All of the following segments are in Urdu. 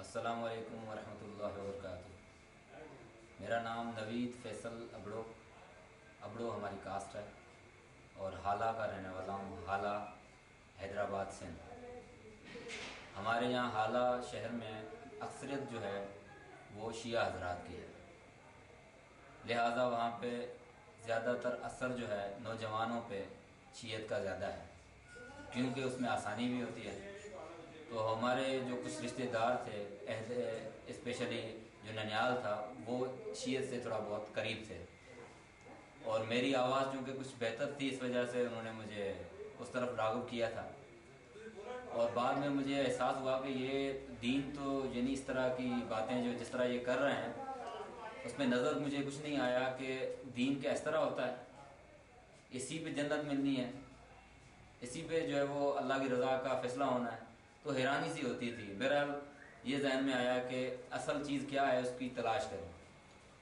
السلام علیکم ورحمۃ اللہ وبرکاتہ۔ میرا نام نوید فیصل ابڑو ہماری کاسٹ ہے اور حالہ کا رہنے والا ہوں۔ حالہ حیدرآباد سندھ۔ ہمارے یہاں حالہ شہر میں اکثریت جو ہے وہ شیعہ حضرات کی ہے، لہٰذا وہاں پہ زیادہ تر اثر جو ہے نوجوانوں پہ شیعت کا زیادہ ہے، کیونکہ اس میں آسانی بھی ہوتی ہے۔ تو ہمارے جو کچھ رشتہ دار تھے، اسپیشلی جو ننیال تھا، وہ شیعت سے تھوڑا بہت قریب تھے، اور میری آواز چونکہ کچھ بہتر تھی، اس وجہ سے انہوں نے مجھے اس طرف راغب کیا تھا۔ اور بعد میں مجھے احساس ہوا کہ یہ دین تو یعنی اس طرح کی باتیں جو جس طرح یہ کر رہے ہیں، اس میں نظر مجھے کچھ نہیں آیا کہ دین کیا اس طرح ہوتا ہے، اسی پہ جنت ملنی ہے، اسی پہ جو ہے وہ اللہ کی رضا کا فیصلہ ہونا ہے۔ تو حیرانی سی ہوتی تھی۔ بہرحال یہ ذہن میں آیا کہ اصل چیز کیا ہے، اس کی تلاش کروں۔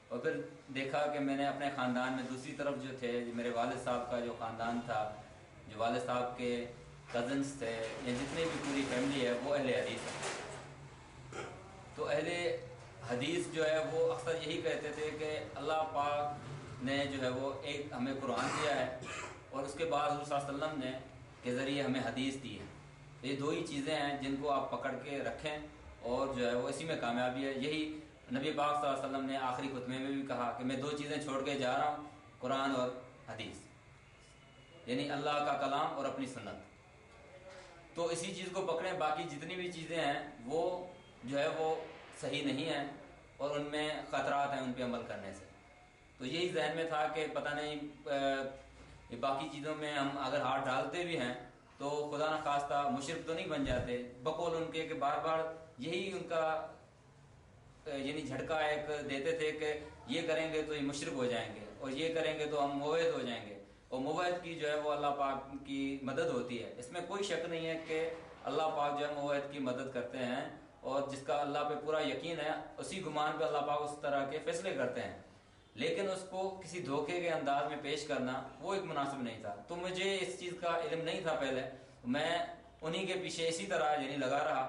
اور پھر دیکھا کہ میں نے اپنے خاندان میں دوسری طرف جو تھے، میرے والد صاحب کا جو خاندان تھا، جو والد صاحب کے کزنس تھے، یا جتنے بھی پوری فیملی ہے، وہ اہل حدیث ہے۔ تو اہل حدیث جو ہے وہ اکثر یہی کہتے تھے کہ اللہ پاک نے جو ہے وہ ایک ہمیں قرآن دیا ہے، اور اس کے بعد حضور صلی اللہ علیہ وسلم نے کے ذریعے ہمیں حدیث دی ہے۔ یہ دو ہی چیزیں ہیں جن کو آپ پکڑ کے رکھیں، اور جو ہے وہ اسی میں کامیابی ہے۔ یہی نبی پاک صلی اللہ علیہ وسلم نے آخری خطبے میں بھی کہا کہ میں دو چیزیں چھوڑ کے جا رہا ہوں، قرآن اور حدیث، یعنی اللہ کا کلام اور اپنی سنت۔ تو اسی چیز کو پکڑیں، باقی جتنی بھی چیزیں ہیں وہ جو ہے وہ صحیح نہیں ہیں، اور ان میں خطرات ہیں ان پہ عمل کرنے سے۔ تو یہی ذہن میں تھا کہ پتہ نہیں باقی چیزوں میں ہم اگر ہاتھ ڈالتے بھی ہیں تو خدا نخواستہ مشرک تو نہیں بن جاتے، بقول ان کے کہ بار بار یہی ان کا یعنی جھٹکا ایک دیتے تھے کہ یہ کریں گے تو یہ مشرک ہو جائیں گے، اور یہ کریں گے تو ہم موحد ہو جائیں گے۔ اور موحد کی جو ہے وہ اللہ پاک کی مدد ہوتی ہے، اس میں کوئی شک نہیں ہے کہ اللہ پاک جو ہے موحد کی مدد کرتے ہیں، اور جس کا اللہ پہ پورا یقین ہے، اسی گمان پہ اللہ پاک اس طرح کے فیصلے کرتے ہیں۔ لیکن اس کو کسی دھوکے کے انداز میں پیش کرنا وہ ایک مناسب نہیں تھا۔ تو مجھے اس چیز کا علم نہیں تھا پہلے، میں انہی کے پیچھے اسی طرح یعنی لگا رہا،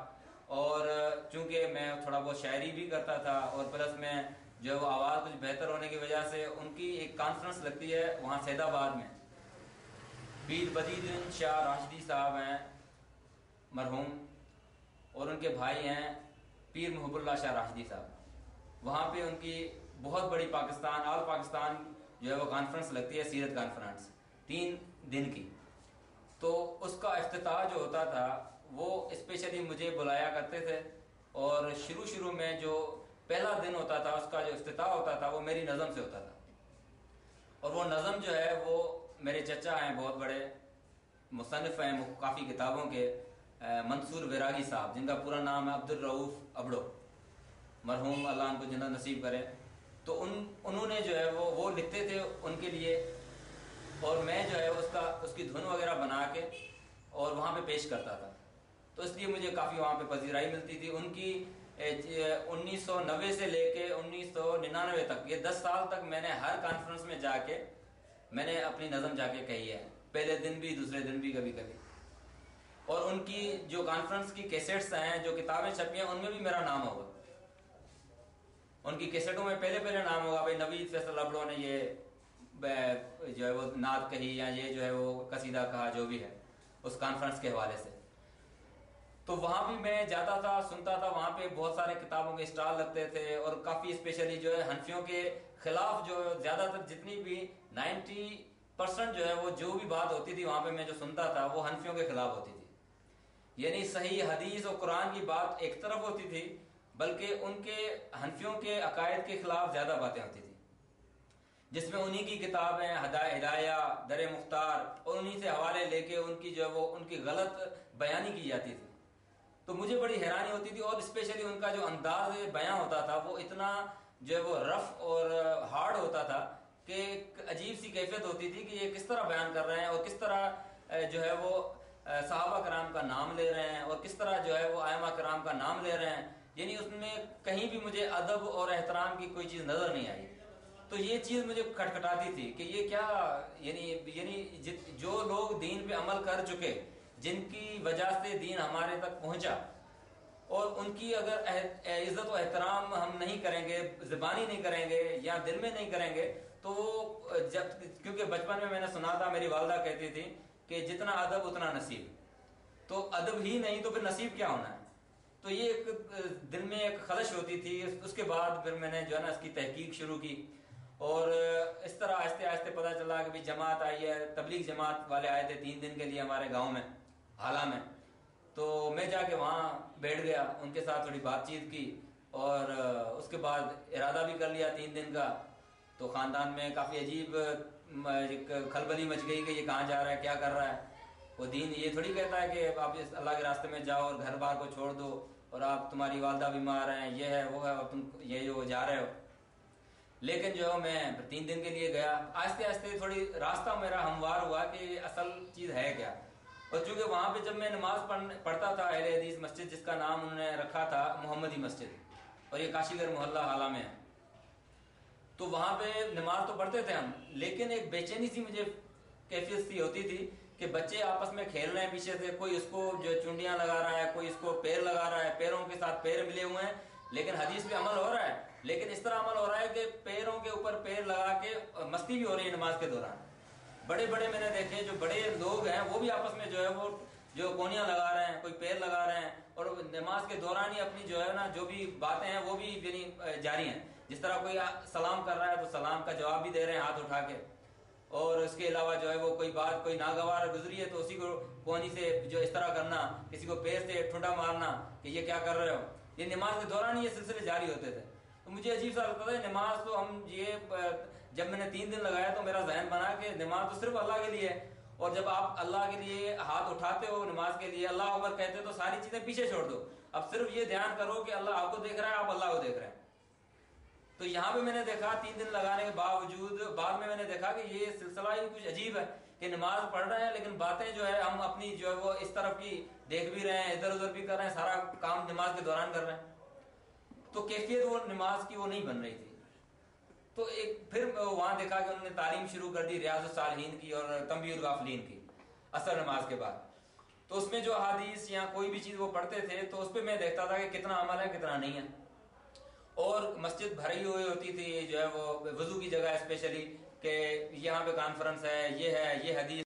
اور چونکہ میں تھوڑا بہت شاعری بھی کرتا تھا، اور پلس میں جو وہ آواز کچھ بہتر ہونے کی وجہ سے ان کی ایک کانفرنس لگتی ہے وہاں سید آباد میں، پیر بدیدین شاہ راشدی صاحب ہیں مرحوم، اور ان کے بھائی ہیں پیر محب اللہ شاہ راشدی صاحب۔ وہاں پہ ان کی بہت بڑی پاکستان آل پاکستان جو ہے وہ کانفرنس لگتی ہے، سیرت کانفرنس 3 دن کی۔ تو اس کا افتتاح جو ہوتا تھا وہ اسپیشلی مجھے بلایا کرتے تھے، اور شروع میں جو پہلا دن ہوتا تھا اس کا جو افتتاح ہوتا تھا وہ میری نظم سے ہوتا تھا، اور وہ نظم جو ہے وہ میرے چچا ہیں، بہت بڑے مصنف ہیں کافی کتابوں کے، منصور ویراگی صاحب، جن کا پورا نام ہے عبدالرؤف ابڑو، مرحوم اللہ ان کو جنت نصیب کرے۔ تو انہوں نے جو ہے وہ لکھتے تھے ان کے لیے، اور میں جو ہے اس کی دھن وغیرہ بنا کے اور وہاں پہ پیش کرتا تھا۔ تو اس لیے مجھے کافی وہاں پہ پذیرائی ملتی تھی۔ ان کی 1990 سے لے کے 1999 تک، یہ 10 سال تک میں نے ہر کانفرنس میں جا کے میں نے اپنی نظم جا کے کہی ہے، پہلے دن بھی دوسرے دن بھی کبھی کبھی۔ اور ان کی جو کانفرنس کی کیسٹس ہیں، جو کتابیں چھپی ہیں، ان میں بھی میرا نام ہوگا۔ ان کی کیسٹوں میں پہلے نام ہوگا، بھائی نوید فیصل ابڑو نے یہ جو ہے وہ نعت کہی، یا یہ جو ہے وہ قصیدہ کہا، جو بھی ہے اس کانفرنس کے حوالے سے۔ تو وہاں بھی میں جاتا تھا، سنتا تھا، وہاں پہ بہت سارے کتابوں کے اسٹال لگتے تھے، اور کافی اسپیشلی جو ہے حنفیوں کے خلاف جو زیادہ تر جتنی بھی 90% جو ہے وہ جو بھی بات ہوتی تھی وہاں پہ میں جو سنتا تھا وہ حنفیوں کے خلاف ہوتی تھی۔ یعنی صحیح حدیث اور قرآن کی بات ایک طرف ہوتی تھی، بلکہ ان کے حنفیوں کے عقائد کے خلاف زیادہ باتیں ہوتی تھی، جس میں انہی کی کتابیں ہدایہ، در مختار، اور انہی سے حوالے لے کے ان کی جو ہے وہ ان کی غلط بیانی کی جاتی تھی۔ تو مجھے بڑی حیرانی ہوتی تھی، اور اسپیشلی ان کا جو انداز بیان ہوتا تھا وہ اتنا جو ہے وہ رف اور ہارڈ ہوتا تھا کہ ایک عجیب سی کیفیت ہوتی تھی کہ یہ کس طرح بیان کر رہے ہیں، اور کس طرح جو ہے وہ صحابہ کرام کا نام لے رہے ہیں، اور کس طرح جو ہے وہ ائمہ کرام کا نام لے رہے ہیں۔ یعنی اس میں کہیں بھی مجھے ادب اور احترام کی کوئی چیز نظر نہیں آئی۔ تو یہ چیز مجھے کھٹکھٹاتی تھی کہ یہ کیا، یعنی جو لوگ دین پہ عمل کر چکے، جن کی وجہ سے دین ہمارے تک پہنچا، اور ان کی اگر عزت و احترام ہم نہیں کریں گے، زبانی نہیں کریں گے یا دل میں نہیں کریں گے تو کیونکہ بچپن میں نے سنا تھا، میری والدہ کہتی تھی کہ جتنا ادب اتنا نصیب، تو ادب ہی نہیں تو پھر نصیب کیا ہونا ہے؟ تو یہ ایک دل میں ایک خلش ہوتی تھی. اس کے بعد پھر میں نے جو ہے نا اس کی تحقیق شروع کی، اور اس طرح آہستہ آہستہ پتہ چلا کہ بھی جماعت آئی ہے، تبلیغ جماعت والے آئے تھے 3 دن کے لیے ہمارے گاؤں میں حالہ میں. تو میں جا کے وہاں بیٹھ گیا، ان کے ساتھ تھوڑی بات چیت کی، اور اس کے بعد ارادہ بھی کر لیا 3 دن کا. تو خاندان میں کافی عجیب کھلبلی مچ گئی کہ یہ کہاں جا رہا ہے، کیا کر رہا ہے. وہ دین یہ تھوڑی کہتا ہے کہ آپ اس اللہ کے راستے میں جاؤ اور گھر بار کو چھوڑ دو، اور آپ تمہاری والدہ بیمار ہیں، یہ ہے وہ ہے، اور تم یہ جو جا رہے ہو. لیکن جو میں 3 دن کے لیے گیا، آہستہ آہستہ تھوڑی راستہ میرا ہموار ہوا کہ اصل چیز ہے کیا. اور چونکہ وہاں پہ جب میں نماز پڑھتا تھا، اہل حدیث مسجد جس کا نام انہوں نے رکھا تھا محمدی مسجد، اور یہ کاشی گھر محلہ حالہ میں ہے، تو وہاں پہ نماز تو پڑھتے تھے ہم، لیکن ایک بے چینی سی مجھے کیفیت سی ہوتی تھی کہ بچے آپس میں کھیل رہے ہیں پیچھے سے، کوئی اس کو جو چونڈیاں لگا رہا ہے، کوئی اس کو پیر لگا رہا ہے، پیروں کے ساتھ پیر ملے ہوئے ہیں، لیکن حدیث پہ عمل ہو رہا ہے، لیکن اس طرح عمل ہو رہا ہے کہ پیروں کے اوپر پیر لگا کے مستی بھی ہو رہی ہے نماز کے دوران. بڑے بڑے میں نے دیکھے جو بڑے لوگ ہیں وہ بھی آپس میں جو ہے وہ جو کونیاں لگا رہے ہیں، کوئی پیر لگا رہے ہیں، اور نماز کے دوران ہی اپنی جو ہے نا جو بھی باتیں ہیں وہ بھی یعنی جاری ہیں. جس طرح کوئی سلام کر رہا ہے تو سلام کا جواب بھی دے رہے ہیں ہاتھ اٹھا کے، اور اس کے علاوہ جو ہے وہ کوئی بات کوئی ناگوار گزری ہے تو اسی کو کونی سے جو اس طرح کرنا، کسی کو پیر سے ٹھنڈا مارنا کہ یہ کیا کر رہے ہو. یہ نماز کے دوران ہی یہ سلسلے جاری ہوتے تھے. تو مجھے عجیب سا لگتا تھا نماز تو ہم یہ جب میں نے 3 دن لگایا تو میرا ذہن بنا کہ نماز تو صرف اللہ کے لیے ہے، اور جب آپ اللہ کے لیے ہاتھ اٹھاتے ہو نماز کے لیے، اللہ اکبر کہتے ہو، تو ساری چیزیں پیچھے چھوڑ دو، اب صرف یہ دھیان کرو کہ اللہ آپ کو دیکھ رہا ہے، آپ اللہ کو دیکھ رہے ہیں. تو یہاں پہ میں نے دیکھا 3 دن لگانے کے باوجود بعد میں نے دیکھا کہ یہ سلسلہ ہی کچھ عجیب ہے کہ نماز پڑھ رہے ہیں لیکن باتیں جو ہے ہم اپنی جو ہے وہ اس طرف کی دیکھ بھی رہے ہیں، ادھر ادھر بھی کر رہے ہیں، سارا کام نماز کے دوران کر رہے ہیں. تو کیفیت وہ نماز کی وہ نہیں بن رہی تھی. تو ایک پھر وہاں دیکھا کہ انہوں نے تعلیم شروع کر دی ریاض الصالحین کی اور تنبیہ الغافلین کی عصر نماز کے بعد. تو اس میں جو حدیث یا کوئی بھی چیز وہ پڑھتے تھے تو اس پہ میں دیکھتا تھا کہ کتنا عمل ہے کتنا نہیں ہے. اور مسجد بھری ہوئی ہوتی تھی جو ہے وہ وضو کی جگہ اسپیشلی کہ یہاں پہ کانفرنس ہے، یہ حدیث